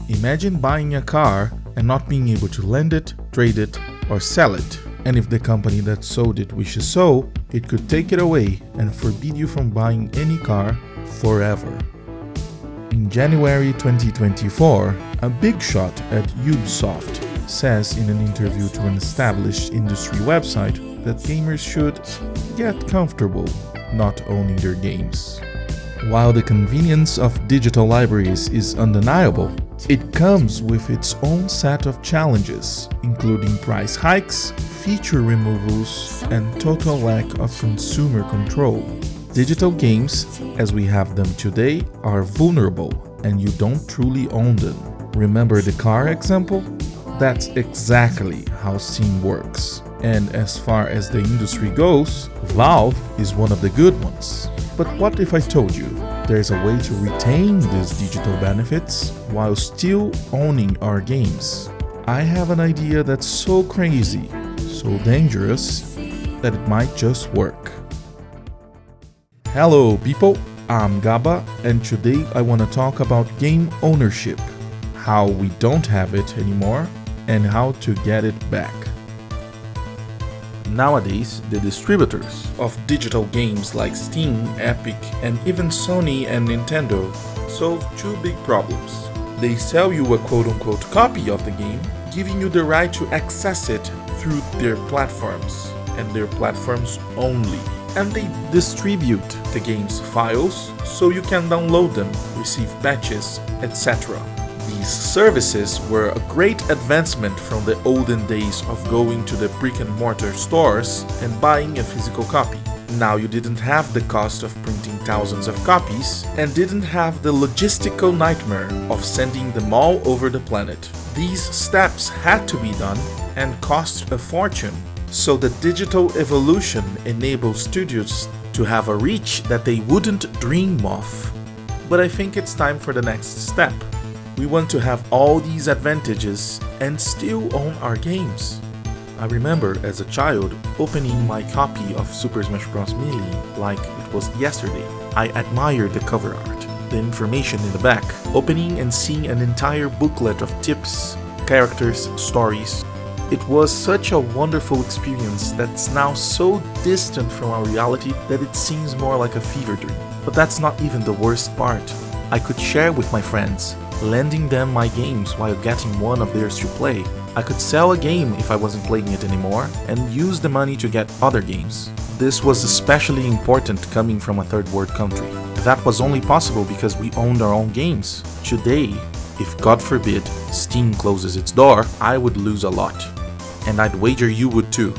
Imagine buying a car and not being able to lend it, trade it, or sell it. And if the company that sold it wishes so, it could take it away and forbid you from buying any car forever. In January 2024, a big shot at Ubisoft says in an interview to an established industry website that gamers should get comfortable not owning their games. While the convenience of digital libraries is undeniable, it comes with its own set of challenges, including price hikes, feature removals, and total lack of consumer control. Digital games, as we have them today, are vulnerable and you don't truly own them. Remember the car example? That's exactly how Steam works. And as far as the industry goes, Valve is one of the good ones. But what if I told you there's a way to retain these digital benefits while still owning our games? I have an idea that's so crazy, so dangerous, that it might just work. Hello people, I'm Gaba, and today I want to talk about game ownership, how we don't have it anymore, and how to get it back. Nowadays, the distributors of digital games like Steam, Epic, and even Sony and Nintendo solve two big problems. They sell you a quote-unquote copy of the game, giving you the right to access it through their platforms, and their platforms only. And they distribute the game's files so you can download them, receive patches, etc. These services were a great advancement from the olden days of going to the brick-and-mortar stores and buying a physical copy. Now you didn't have the cost of printing thousands of copies and didn't have the logistical nightmare of sending them all over the planet. These steps had to be done and cost a fortune. So the digital evolution enables studios to have a reach that they wouldn't dream of. But I think it's time for the next step. We want to have all these advantages and still own our games. I remember as a child opening my copy of Super Smash Bros. Melee like it was yesterday. I admired the cover art, the information in the back, opening and seeing an entire booklet of tips, characters, stories. It was such a wonderful experience that's now so distant from our reality that it seems more like a fever dream. But that's not even the worst part. I could share with my friends, lending them my games while getting one of theirs to play. I could sell a game if I wasn't playing it anymore and use the money to get other games. This was especially important coming from a third world country. That was only possible because we owned our own games. Today, if God forbid Steam closes its door, I would lose a lot. And I'd wager you would too.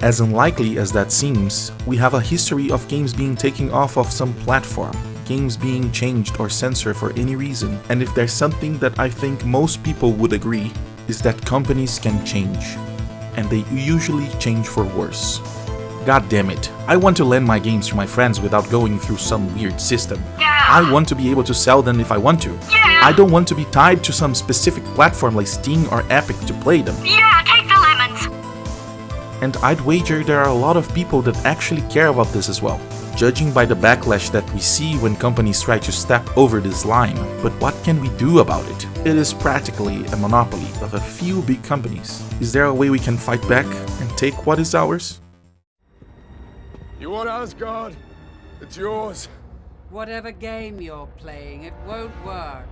As unlikely as that seems, we have a history of games being taken off of some platform, games being changed or censored for any reason, and if there's something that I think most people would agree, is that companies can change. And they usually change for worse. God damn it, I want to lend my games to my friends without going through some weird system. I want to be able to sell them if I want to. I don't want to be tied to some specific platform like Steam or Epic to play them. Yeah, take the lemons! And I'd wager there are a lot of people that actually care about this as well, judging by the backlash that we see when companies try to step over this line. But what can we do about it? It is practically a monopoly of a few big companies. Is there a way we can fight back and take what is ours? You want Asgard? It's yours. Whatever game you're playing, it won't work.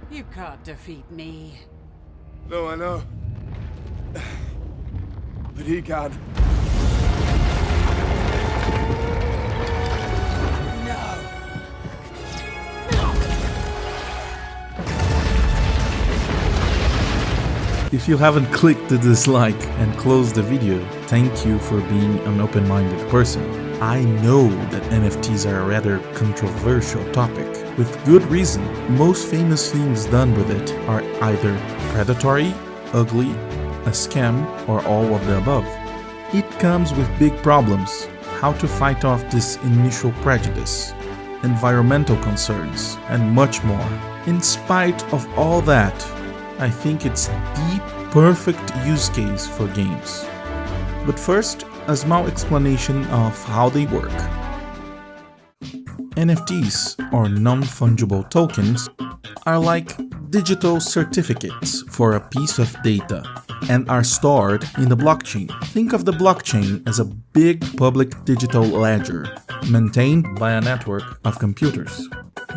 You can't defeat me. No, I know. But he can. No. If you haven't clicked the dislike and closed the video, thank you for being an open-minded person. I know that NFTs are a rather controversial topic. With good reason, most famous things done with it are either predatory, ugly, a scam, or all of the above. It comes with big problems: how to fight off this initial prejudice, environmental concerns, and much more. In spite of all that, I think it's the perfect use case for games. But first, a small explanation of how they work. NFTs, or non-fungible tokens, are like digital certificates for a piece of data and are stored in the blockchain. Think of the blockchain as a big public digital ledger maintained by a network of computers.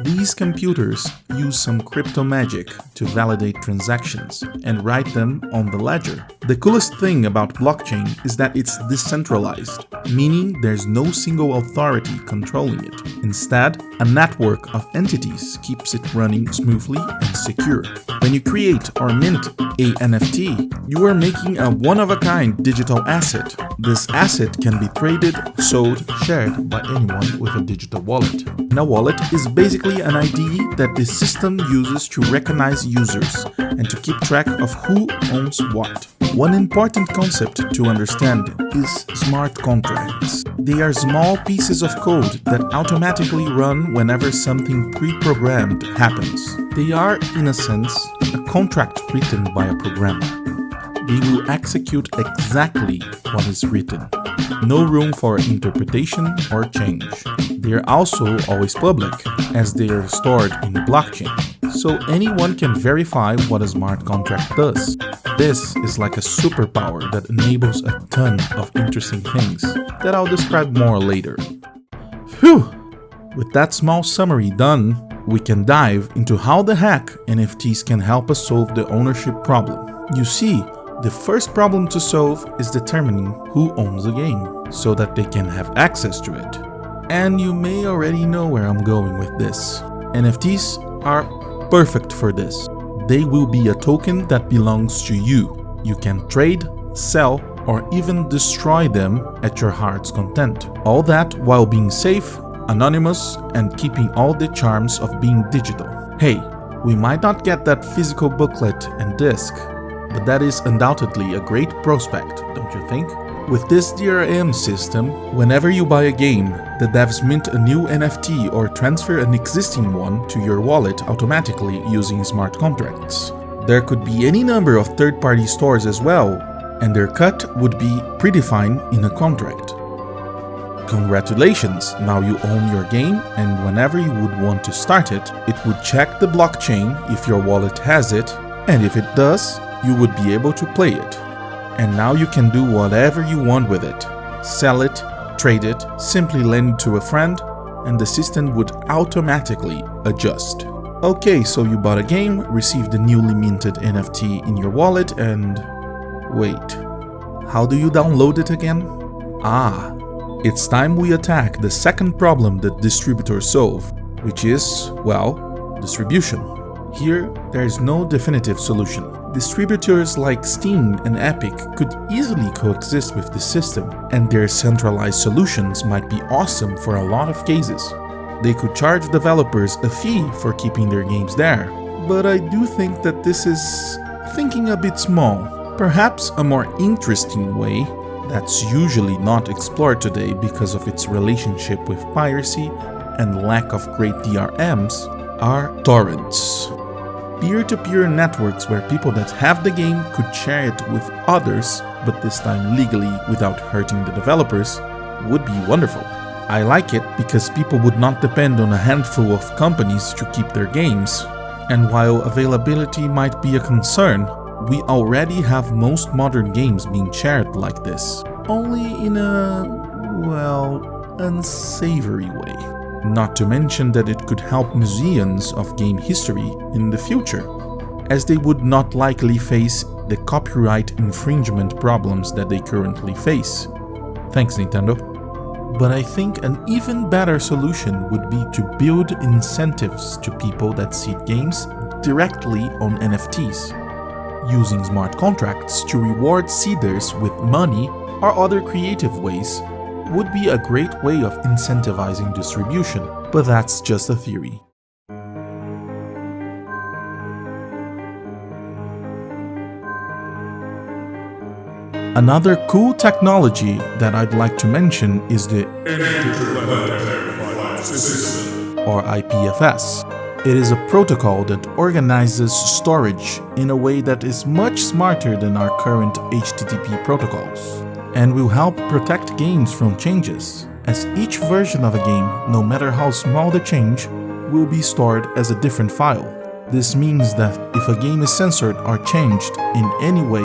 These computers use some crypto magic to validate transactions and write them on the ledger. The coolest thing about blockchain is that it's decentralized, meaning there's no single authority controlling it. Instead, a network of entities keeps it running smoothly and secure. When you create or mint a NFT, you are making a one-of-a-kind digital asset. This asset can be traded, sold, shared by anyone with a digital wallet. And a wallet is basically an ID that the system uses to recognize users and to keep track of who owns what. One important concept to understand is smart contracts. They are small pieces of code that automatically run whenever something pre-programmed happens. They are, in a sense, a contract written by a programmer. They will execute exactly what is written. No room for interpretation or change. They are also always public, as they are stored in the blockchain, so anyone can verify what a smart contract does. This is like a superpower that enables a ton of interesting things that I'll describe more later. Phew! With that small summary done, we can dive into how the heck NFTs can help us solve the ownership problem. You see, the first problem to solve is determining who owns a game, so that they can have access to it. And you may already know where I'm going with this. NFTs are perfect for this. They will be a token that belongs to you. You can trade, sell, or even destroy them at your heart's content. All that while being safe, anonymous, and keeping all the charms of being digital. Hey, we might not get that physical booklet and disc, but that is undoubtedly a great prospect, don't you think? With this DRM system, whenever you buy a game, the devs mint a new NFT or transfer an existing one to your wallet automatically using smart contracts. There could be any number of third-party stores as well, and their cut would be predefined in a contract. Congratulations, now you own your game, and whenever you would want to start it, it would check the blockchain if your wallet has it, and if it does, you would be able to play it. And now you can do whatever you want with it. Sell it, trade it, simply lend it to a friend, and the system would automatically adjust. Okay, so you bought a game, received the newly minted NFT in your wallet, and... wait, how do you download it again? Ah, it's time we attack the second problem that distributors solve, which is, well, distribution. Here, there is no definitive solution. Distributors like Steam and Epic could easily coexist with the system, and their centralized solutions might be awesome for a lot of cases. They could charge developers a fee for keeping their games there, but I do think that this is thinking a bit small. Perhaps a more interesting way, that's usually not explored today because of its relationship with piracy and lack of great DRMs, are torrents. Peer-to-peer networks where people that have the game could share it with others, but this time legally without hurting the developers, would be wonderful. I like it because people would not depend on a handful of companies to keep their games. And while availability might be a concern, we already have most modern games being shared like this, only in a, well, unsavory way. Not to mention that it could help museums of game history in the future, as they would not likely face the copyright infringement problems that they currently face. Thanks, Nintendo. But I think an even better solution would be to build incentives to people that seed games directly on NFTs, using smart contracts to reward seeders with money or other creative ways would be a great way of incentivizing distribution, but that's just a theory. Another cool technology that I'd like to mention is the or IPFS. It is a protocol that organizes storage in a way that is much smarter than our current HTTP protocols, and will help protect games from changes, as each version of a game, no matter how small the change, will be stored as a different file. This means that if a game is censored or changed in any way,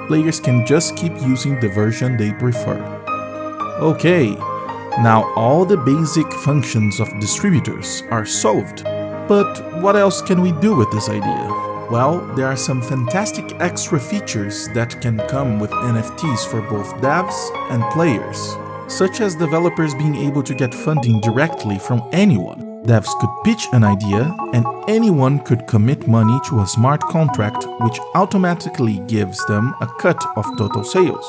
players can just keep using the version they prefer. Okay, now all the basic functions of distributors are solved. But what else can we do with this idea? Well, there are some fantastic extra features that can come with NFTs for both devs and players, such as developers being able to get funding directly from anyone. Devs could pitch an idea, and anyone could commit money to a smart contract which automatically gives them a cut of total sales.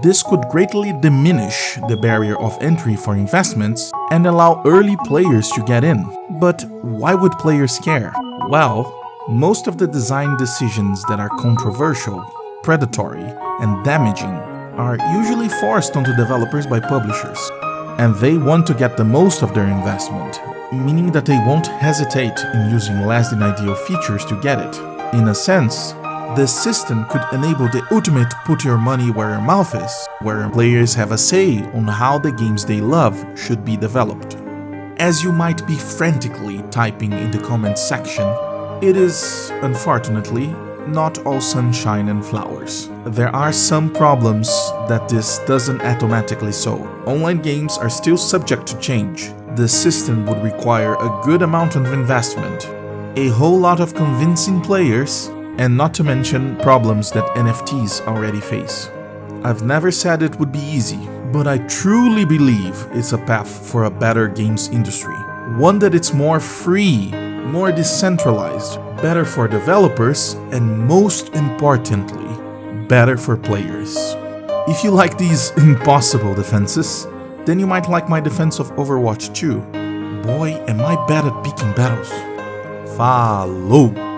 This could greatly diminish the barrier of entry for investments and allow early players to get in. But why would players care? Well, most of the design decisions that are controversial, predatory, and damaging are usually forced onto developers by publishers, and they want to get the most of their investment, meaning that they won't hesitate in using less than ideal features to get it. In a sense, this system could enable the ultimate put your money where your mouth is, where players have a say on how the games they love should be developed. As you might be frantically typing in the comments section, it is, unfortunately, not all sunshine and flowers. There are some problems that this doesn't automatically solve. Online games are still subject to change. The system would require a good amount of investment, a whole lot of convincing players, and not to mention problems that NFTs already face. I've never said it would be easy, but I truly believe it's a path for a better games industry. One that it's more free, more decentralized, better for developers, and most importantly, better for players. If you like these impossible defenses, then you might like my defense of Overwatch 2. Boy, am I bad at picking battles. Falou!